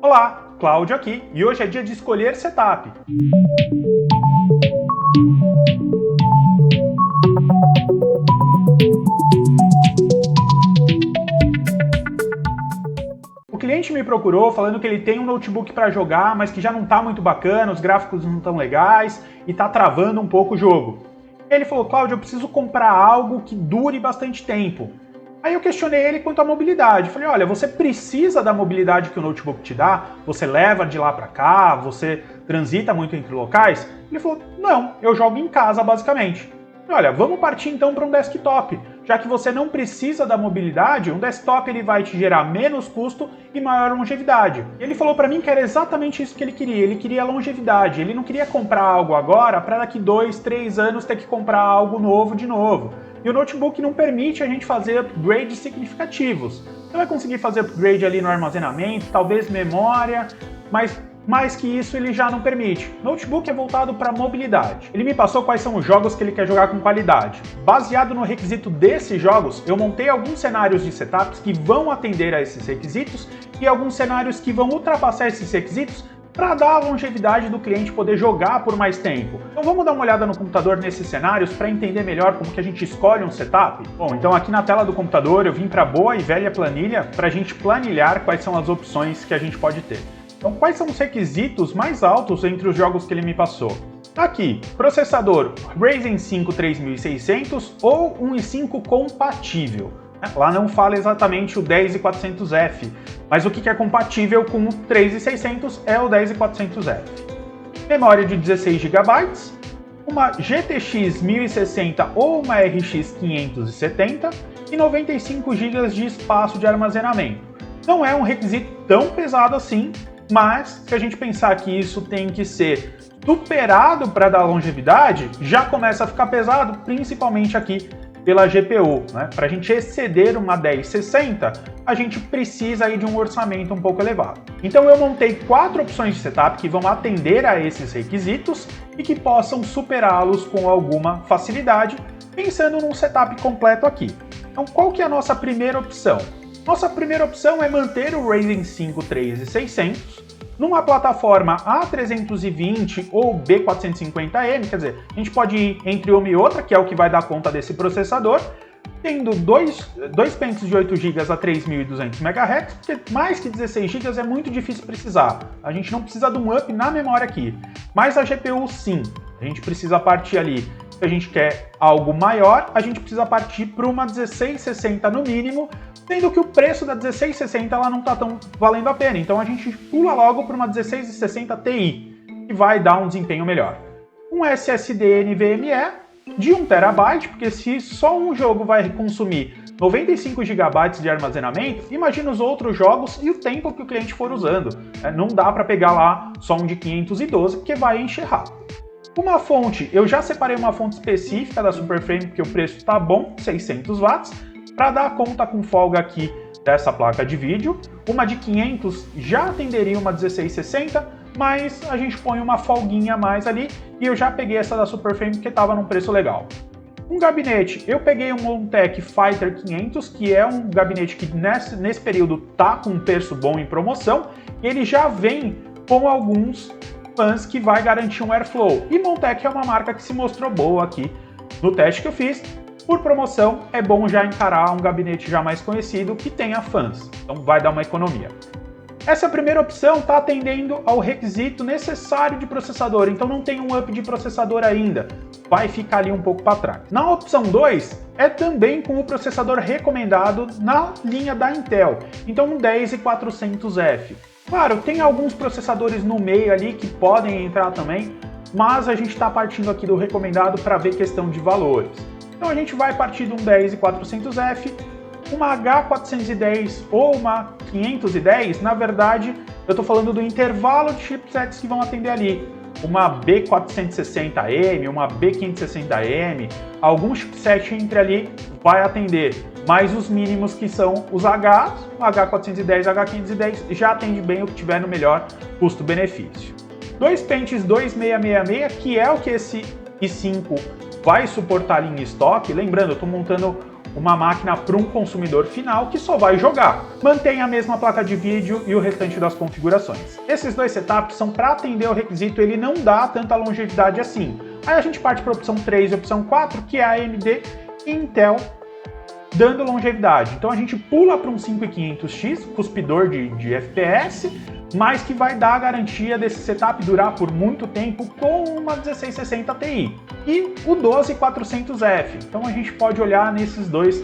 Olá, Cláudio aqui e hoje é dia de escolher setup. O cliente me procurou falando que ele tem um notebook para jogar, mas que já não está muito bacana, os gráficos não estão legais e está travando um pouco o jogo. Ele falou, Cláudio, eu preciso comprar algo que dure bastante tempo. Aí eu questionei ele quanto à mobilidade. Falei, olha, você precisa da mobilidade que o notebook te dá? Você leva de lá para cá? Você transita muito entre locais? Ele falou, não, eu jogo em casa basicamente. Falei, olha, vamos partir então para um desktop. Já que você não precisa da mobilidade, um desktop ele vai te gerar menos custo e maior longevidade. Ele falou para mim que era exatamente isso que ele queria longevidade. Ele não queria comprar algo agora para daqui 2, 3 anos ter que comprar algo novo de novo. E o notebook não permite a gente fazer upgrades significativos. Você vai conseguir fazer upgrade ali no armazenamento, talvez memória, mas mais que isso ele já não permite. O notebook é voltado para mobilidade. Ele me passou quais são os jogos que ele quer jogar com qualidade. Baseado no requisito desses jogos, eu montei alguns cenários de setups que vão atender a esses requisitos e alguns cenários que vão ultrapassar esses requisitos para dar a longevidade do cliente poder jogar por mais tempo. Então vamos dar uma olhada no computador nesses cenários para entender melhor como que a gente escolhe um setup? Bom, então aqui na tela do computador eu vim para a boa e velha planilha para a gente planilhar quais são as opções que a gente pode ter. Então quais são os requisitos mais altos entre os jogos que ele me passou? Aqui, processador Ryzen 5 3600 ou um i5 compatível. Lá não fala exatamente o 10400F, mas o que é compatível com o 3600 é o 10400F. Memória de 16 GB, uma GTX 1060 ou uma RX 570 e 95 GB de espaço de armazenamento. Não é um requisito tão pesado assim, mas se a gente pensar que isso tem que ser superado para dar longevidade, já começa a ficar pesado, principalmente aqui pela GPU, né? Para a gente exceder uma 1060, a gente precisa aí de um orçamento um pouco elevado. Então eu montei 4 opções de setup que vão atender a esses requisitos e que possam superá-los com alguma facilidade, pensando num setup completo aqui. Então qual que é a nossa primeira opção? Nossa primeira opção é manter o Ryzen 5 3600 numa plataforma A320 ou B450M, quer dizer, a gente pode ir entre uma e outra, que é o que vai dar conta desse processador, tendo dois pentes de 8 GB a 3.200 MHz, porque mais que 16 GB é muito difícil precisar. A gente não precisa de um up na memória aqui, mas a GPU sim, a gente precisa partir ali. Se a gente quer algo maior, a gente precisa partir para uma 1660 no mínimo, sendo que o preço da 1660 ela não está tão valendo a pena. Então a gente pula logo para uma 1660 Ti, que vai dar um desempenho melhor. Um SSD NVMe de 1 TB, porque se só um jogo vai consumir 95 GB de armazenamento, imagina os outros jogos e o tempo que o cliente for usando. Não dá para pegar lá só um de 512, porque vai encher rápido. Uma fonte, eu já separei uma fonte específica da Superframe, porque o preço está bom, 600 watts, para dar conta com folga aqui dessa placa de vídeo. Uma de 500 já atenderia uma 1660, mas a gente põe uma folguinha a mais ali e eu já peguei essa da Superframe porque estava num preço legal. Um gabinete, eu peguei um Montech Fighter 500, que é um gabinete que nesse período tá com um preço bom em promoção, e ele já vem com alguns fãs que vai garantir um airflow. E Montech é uma marca que se mostrou boa aqui no teste que eu fiz. Por promoção, é bom já encarar um gabinete já mais conhecido que tenha fãs, então vai dar uma economia. Essa primeira opção está atendendo ao requisito necessário de processador, então não tem um up de processador ainda, vai ficar ali um pouco para trás. Na opção 2, é também com o processador recomendado na linha da Intel, então um 10400F. Claro, tem alguns processadores no meio ali que podem entrar também, mas a gente está partindo aqui do recomendado para ver questão de valores. Então a gente vai partir de um 10400F, uma H410 ou uma 510, na verdade eu estou falando do intervalo de chipsets que vão atender ali. Uma B460M, uma B560M, algum chipset entre ali vai atender, mas os mínimos que são os H410, H510 já atende bem o que tiver no melhor custo-benefício. Dois pentes 2666, que é o que esse i5 vai suportar ali em estoque. Lembrando, eu estou montando uma máquina para um consumidor final que só vai jogar. Mantém a mesma placa de vídeo e o restante das configurações. Esses dois setups são para atender o requisito, ele não dá tanta longevidade assim. Aí a gente parte para a opção 3 e opção 4, que é a AMD e Intel dando longevidade. Então a gente pula para um 5500X, cuspidor de FPS, mas que vai dar a garantia desse setup durar por muito tempo com uma 1660 Ti. E o 12400F. Então a gente pode olhar nesses dois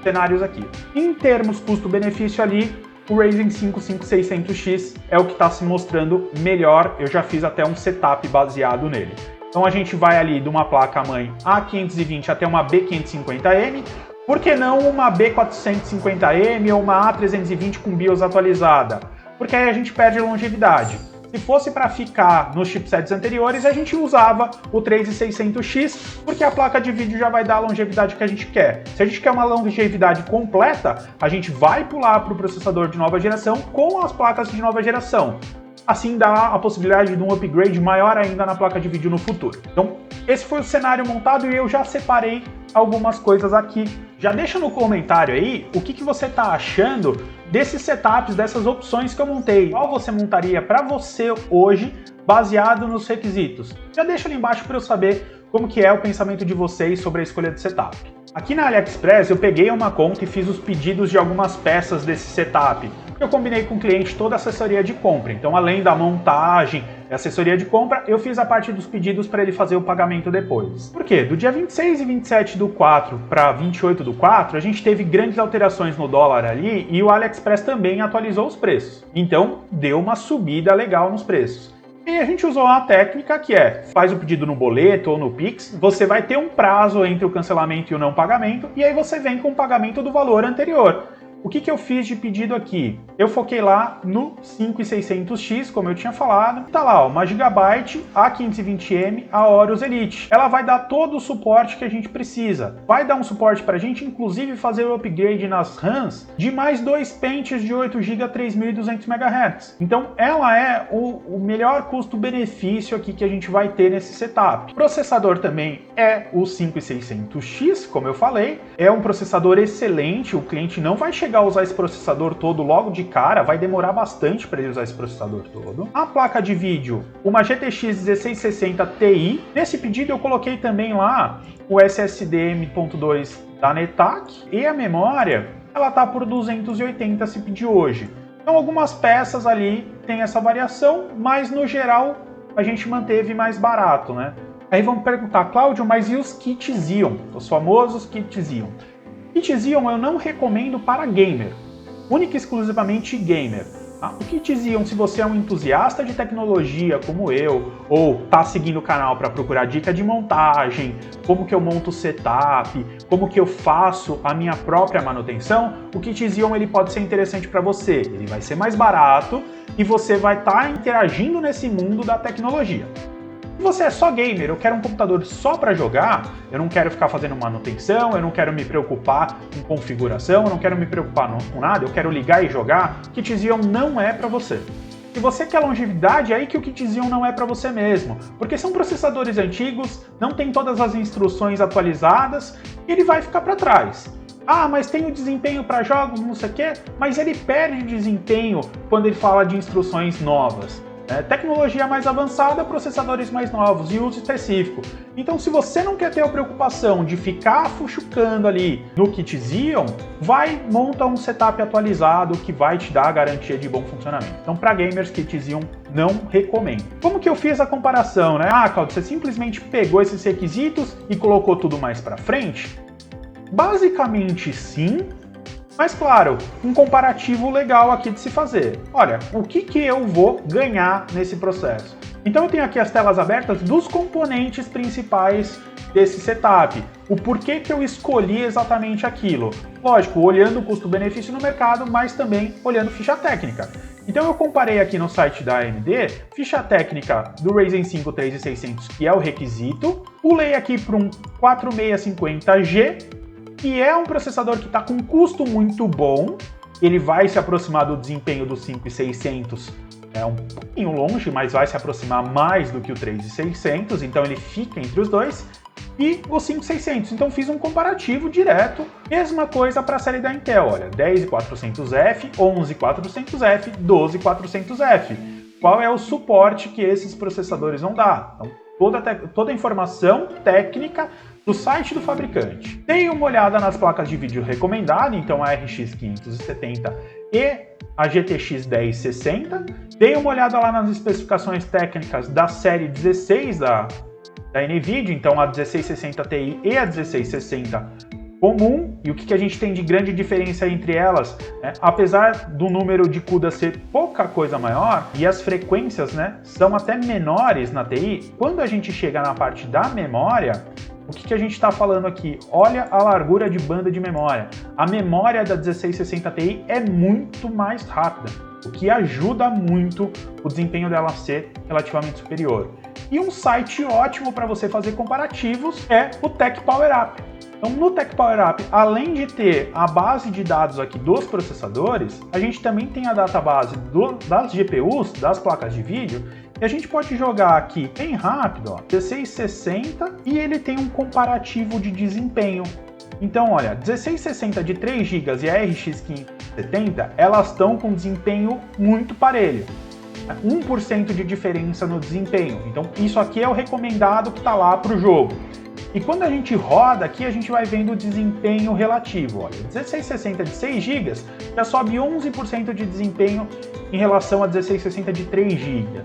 cenários aqui. Em termos custo-benefício ali, o Ryzen 5 5600X é o que está se mostrando melhor. Eu já fiz até um setup baseado nele. Então a gente vai ali de uma placa-mãe A520 até uma B550M. Por que não uma B450M ou uma A320 com BIOS atualizada? Porque aí a gente perde longevidade. Se fosse para ficar nos chipsets anteriores, a gente usava o 3600X, porque a placa de vídeo já vai dar a longevidade que a gente quer. Se a gente quer uma longevidade completa, a gente vai pular para o processador de nova geração com as placas de nova geração. Assim dá a possibilidade de um upgrade maior ainda na placa de vídeo no futuro. Então, esse foi o cenário montado e eu já separei algumas coisas aqui. Já deixa no comentário aí o que você está achando desses setups, dessas opções que eu montei. Qual você montaria para você hoje, baseado nos requisitos? Já deixa ali embaixo para eu saber como que é o pensamento de vocês sobre a escolha de setup. Aqui na AliExpress eu peguei uma conta e fiz os pedidos de algumas peças desse setup. Eu combinei com o cliente toda a assessoria de compra, então além da montagem e assessoria de compra, eu fiz a parte dos pedidos para ele fazer o pagamento depois. Por quê? Do dia 26 e 27 do 4 para 28 do 4, a gente teve grandes alterações no dólar ali e o AliExpress também atualizou os preços. Então deu uma subida legal nos preços. E a gente usou uma técnica que é, faz o pedido no boleto ou no Pix, você vai ter um prazo entre o cancelamento e o não pagamento, e aí você vem com o pagamento do valor anterior. O que eu fiz de pedido aqui? Eu foquei lá no 5600X, como eu tinha falado. Tá lá, ó, uma GB A520M Aorus Elite. Ela vai dar todo o suporte que a gente precisa. Vai dar um suporte pra gente, inclusive, fazer o upgrade nas RAMs de mais 2 pentes de 8 GB a 3200 MHz. Então, ela é o melhor custo-benefício aqui que a gente vai ter nesse setup. O processador também é o 5600X, como eu falei. É um processador excelente, o cliente não vai chegar a usar esse processador todo logo de cara, vai demorar bastante para ele usar esse processador todo. A placa de vídeo, uma GTX 1660 Ti. Nesse pedido eu coloquei também lá o SSD M.2 da Netac e a memória, ela tá por 280 se pedir hoje. Então algumas peças ali tem essa variação, mas no geral a gente manteve mais barato, né? Aí vamos perguntar, Cláudio, mas e os kits Xeon? Os famosos kits Xeon. Kit Xeon eu não recomendo para gamer, única e exclusivamente gamer. Tá? O Kit Xeon, se você é um entusiasta de tecnologia como eu, ou está seguindo o canal para procurar dica de montagem, como que eu monto o setup, como que eu faço a minha própria manutenção, o Kit Xeon ele pode ser interessante para você. Ele vai ser mais barato e você vai estar interagindo nesse mundo da tecnologia. Se você é só gamer, eu quero um computador só para jogar, eu não quero ficar fazendo manutenção, eu não quero me preocupar com configuração, eu não quero me preocupar com nada, eu quero ligar e jogar, Kit Xeon não é para você. Se você quer longevidade, é aí que o Kit Xeon não é para você mesmo, porque são processadores antigos, não tem todas as instruções atualizadas, e ele vai ficar para trás. Ah, mas tem o desempenho para jogos, não sei o quê, mas ele perde desempenho quando ele fala de instruções novas. Tecnologia mais avançada, processadores mais novos e uso específico. Então, se você não quer ter a preocupação de ficar fuxucando ali no Kit Xeon, monta um setup atualizado que vai te dar a garantia de bom funcionamento. Então, para gamers, Kit Xeon não recomendo. Como que eu fiz a comparação, né? Ah, Claudio, você simplesmente pegou esses requisitos e colocou tudo mais para frente? Basicamente, sim. Mas claro, um comparativo legal aqui de se fazer. Olha, o que eu vou ganhar nesse processo? Então eu tenho aqui as telas abertas dos componentes principais desse setup. O porquê que eu escolhi exatamente aquilo. Lógico, olhando o custo-benefício no mercado, mas também olhando ficha técnica. Então eu comparei aqui no site da AMD, ficha técnica do Ryzen 5 3600, que é o requisito. Pulei aqui para um 4650G, que é um processador que está com um custo muito bom, ele vai se aproximar do desempenho do 5600, é um pouquinho longe, mas vai se aproximar mais do que o 3600, então ele fica entre os dois. e o 5600. Então fiz um comparativo direto, mesma coisa para a série da Intel, olha, 10400F, 11400F, 12400F. Qual é o suporte que esses processadores vão dar? Então, toda a informação técnica do site do fabricante. Dei uma olhada nas placas de vídeo recomendadas, então a RX 570 e a GTX 1060. Dei uma olhada lá nas especificações técnicas da série 16 da NVIDIA, então a 1660 Ti e a 1660 comum. E o que a gente tem de grande diferença entre elas, né? Apesar do número de CUDA ser pouca coisa maior e as frequências, né, são até menores na TI, quando a gente chega na parte da memória, o que a gente está falando aqui? Olha a largura de banda de memória. A memória da 1660 Ti é muito mais rápida, o que ajuda muito o desempenho dela a ser relativamente superior. E um site ótimo para você fazer comparativos é o Tech Power Up. Então, no Tech Power Up, além de ter a base de dados aqui dos processadores, a gente também tem a database das GPUs, das placas de vídeo, e a gente pode jogar aqui bem rápido, ó, 1660, e ele tem um comparativo de desempenho. Então, olha, 1660 de 3 GB e a RX 570, elas estão com desempenho muito parelho. 1% de diferença no desempenho. Então, isso aqui é o recomendado que está lá para o jogo. E quando a gente roda aqui, a gente vai vendo o desempenho relativo. Olha, 1660 de 6 GB já sobe 11% de desempenho em relação a 1660 de 3 GB.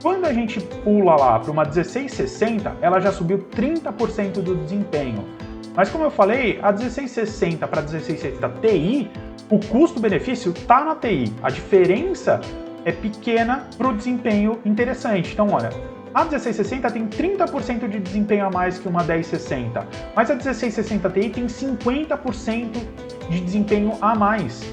Quando a gente pula lá para uma 1660, ela já subiu 30% do desempenho. Mas como eu falei, a 1660 para 1660 Ti, o custo-benefício está na TI. A diferença é pequena para o desempenho interessante. Então, olha, a 1660 tem 30% de desempenho a mais que uma 1060, mas a 1660 Ti tem 50% de desempenho a mais.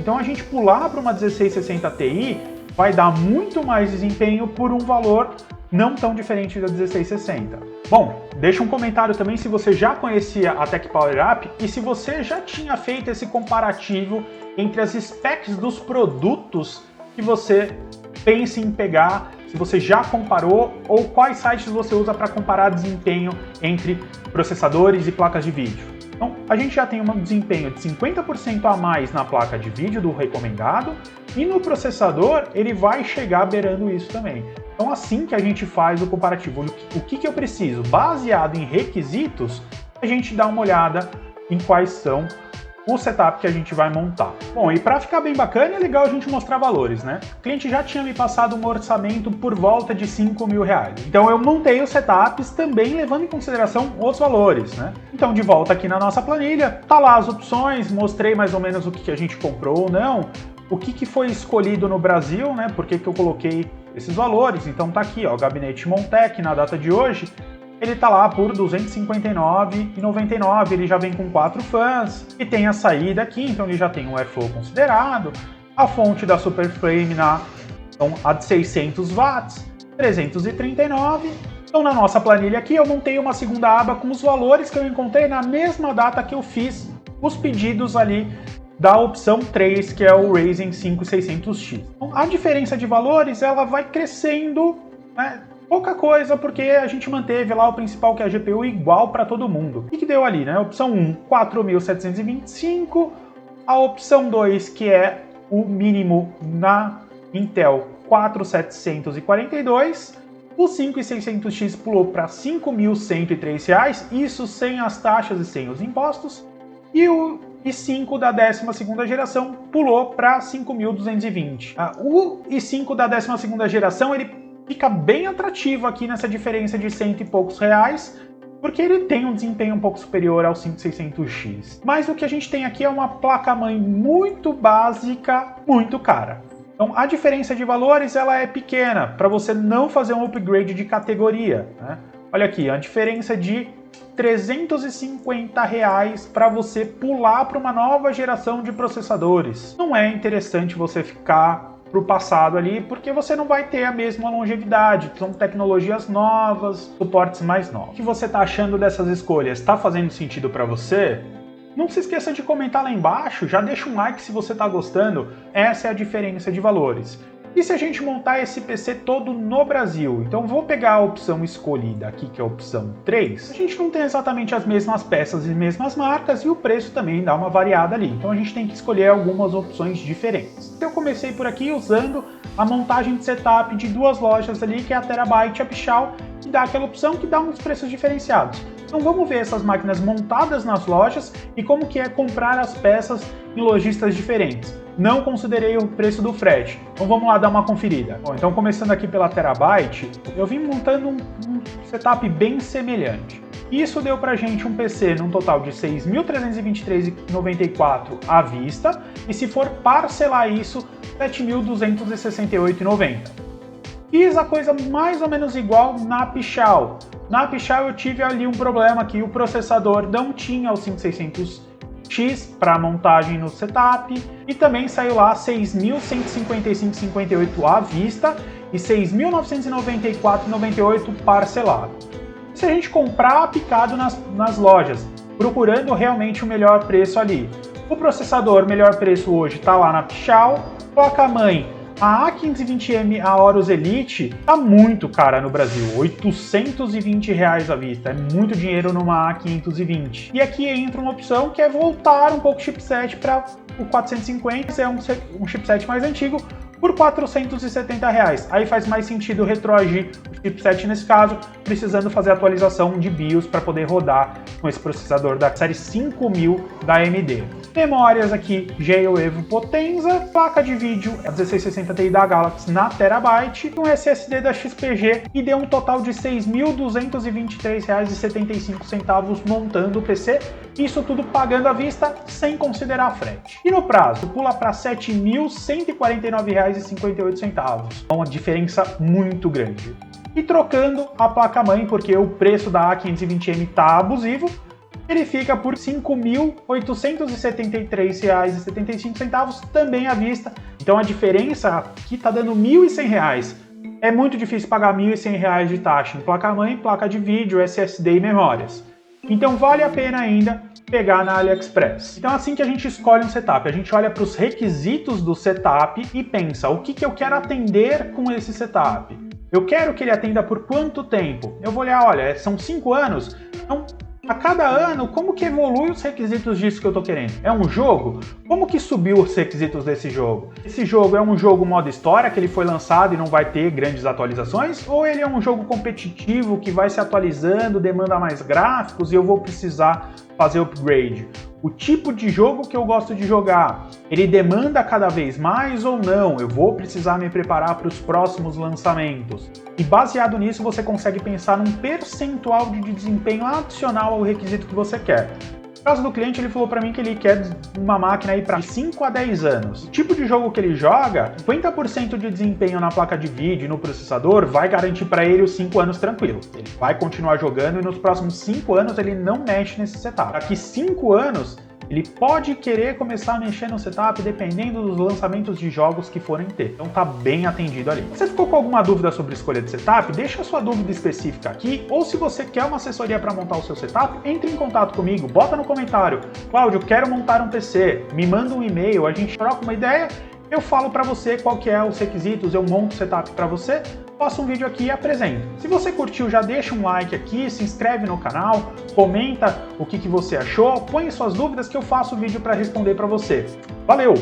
Então, a gente pular para uma 1660 Ti vai dar muito mais desempenho por um valor não tão diferente da 1660. Bom, deixa um comentário também se você já conhecia a Tech Power Up e se você já tinha feito esse comparativo entre as specs dos produtos que você pensa em pegar, se você já comparou ou quais sites você usa para comparar desempenho entre processadores e placas de vídeo. Então, a gente já tem um desempenho de 50% a mais na placa de vídeo do recomendado e no processador ele vai chegar beirando isso também. Então, assim que a gente faz o comparativo, o que eu preciso? Baseado em requisitos, a gente dá uma olhada em quais são o setup que a gente vai montar. Bom, e para ficar bem bacana, é legal a gente mostrar valores, né? O cliente já tinha me passado um orçamento por volta de R$5.000. Então eu montei os setups também levando em consideração os valores, né? Então de volta aqui na nossa planilha, tá lá as opções, mostrei mais ou menos o que a gente comprou ou não, o que foi escolhido no Brasil, né? Por que eu coloquei esses valores. Então tá aqui, ó, o gabinete Montec na data de hoje, ele tá lá por R$ 259,99, ele já vem com 4 fãs, e tem a saída aqui, então ele já tem um airflow considerado, a fonte da Superframe então, a de 600 watts, 339. Então na nossa planilha aqui eu montei uma segunda aba com os valores que eu encontrei na mesma data que eu fiz os pedidos ali da opção 3, que é o Ryzen 5 600X. Então, a diferença de valores ela vai crescendo, né? Pouca coisa, porque a gente manteve lá o principal, que é a GPU, igual para todo mundo. O que deu ali, né? Opção 1, 4.725. A opção 2, que é o mínimo na Intel, 4.742. O 5600X pulou para R$ 5.103, isso sem as taxas e sem os impostos. E o i5 da 12ª geração pulou para 5.220. O i5 da 12ª geração, ele fica bem atrativo aqui nessa diferença de cento e poucos reais, porque ele tem um desempenho um pouco superior ao 5600X. Mas o que a gente tem aqui é uma placa-mãe muito básica, muito cara. Então a diferença de valores ela é pequena, para você não fazer um upgrade de categoria, né? Olha aqui, a diferença de R$ 350 para você pular para uma nova geração de processadores. Não é interessante você ficar para o passado ali, porque você não vai ter a mesma longevidade, são tecnologias novas, suportes mais novos. O que você está achando dessas escolhas? Está fazendo sentido para você? Não se esqueça de comentar lá embaixo, já deixa um like se você está gostando, essa é a diferença de valores. E se a gente montar esse PC todo no Brasil? Então vou pegar a opção escolhida aqui, que é a opção 3. A gente não tem exatamente as mesmas peças e mesmas marcas e o preço também dá uma variada ali. Então a gente tem que escolher algumas opções diferentes. Eu comecei por aqui usando a montagem de setup de duas lojas ali, que é a Terabyte e a Pichau, que dá aquela opção que dá uns preços diferenciados. Então vamos ver essas máquinas montadas nas lojas e como que é comprar as peças em lojistas diferentes. Não considerei o preço do frete, então vamos lá dar uma conferida. Bom, então começando aqui pela Terabyte, eu vim montando um setup bem semelhante. Isso deu pra gente um PC num total de R$ 6.323,94 à vista, e se for parcelar isso, R$ 7.268,90. Fiz a coisa mais ou menos igual na Pichau. Na Pichau eu tive ali um problema que o processador não tinha o 5600X para montagem no setup, e também saiu lá 6.155,58 à vista e 6.994,98 parcelado. Se a gente comprar picado nas lojas, procurando realmente o melhor preço ali. O processador melhor preço hoje está lá na Pichau, placa-mãe. A A520M Aorus Elite tá muito cara no Brasil, R$ 820 à vista, é muito dinheiro numa A520. E aqui entra uma opção que é voltar um pouco o chipset para o 450, é um chipset mais antigo, por R$ 470. Aí faz mais sentido retroagir o chipset nesse caso, precisando fazer atualização de BIOS para poder rodar com esse processador da série 5000 da AMD. Memórias aqui, Geo Evo Potenza, placa de vídeo 1660 Ti da Galaxy na Terabyte, um SSD da XPG, e deu um total de R$ 6.223,75 montando o PC, isso tudo pagando à vista, sem considerar frete. E no prazo, pula para R$ 7.149,58, uma diferença muito grande. E trocando a placa-mãe, porque o preço da A520M está abusivo, ele fica por R$ 5.873,75, também à vista. Então a diferença aqui está dando R$ 1.100. É muito difícil pagar R$ 1.100 de taxa em placa-mãe, placa de vídeo, SSD e memórias. Então vale a pena ainda pegar na AliExpress. Então assim que a gente escolhe um setup, a gente olha para os requisitos do setup e pensa, o que eu quero atender com esse setup? Eu quero que ele atenda por quanto tempo? Eu vou olhar, olha, são 5 anos? Então, a cada ano, como que evolui os requisitos disso que eu tô querendo? É um jogo? Como que subiu os requisitos desse jogo? Esse jogo é um jogo modo história, que ele foi lançado e não vai ter grandes atualizações? Ou ele é um jogo competitivo que vai se atualizando, demanda mais gráficos e eu vou precisar fazer upgrade? O tipo de jogo que eu gosto de jogar, ele demanda cada vez mais ou não? Eu vou precisar me preparar para os próximos lançamentos. E baseado nisso, você consegue pensar num percentual de desempenho adicional ao requisito que você quer. No caso do cliente, ele falou para mim que ele quer uma máquina aí para 5 a 10 anos. O tipo de jogo que ele joga, 50% de desempenho na placa de vídeo e no processador vai garantir para ele os 5 anos tranquilo. Ele vai continuar jogando e nos próximos 5 anos ele não mexe nesse setup. Daqui 5 anos, ele pode querer começar a mexer no setup dependendo dos lançamentos de jogos que forem ter. Então tá bem atendido ali. Você ficou com alguma dúvida sobre a escolha de setup? Deixa a sua dúvida específica aqui, ou se você quer uma assessoria para montar o seu setup, entre em contato comigo, bota no comentário: Cláudio, quero montar um PC, me manda um e-mail, a gente troca uma ideia, eu falo para você qual que é os requisitos, eu monto o setup para você, faço um vídeo aqui e apresento. Se você curtiu, já deixa um like aqui, se inscreve no canal, comenta o que você achou, põe suas dúvidas que eu faço o vídeo para responder para você. Valeu!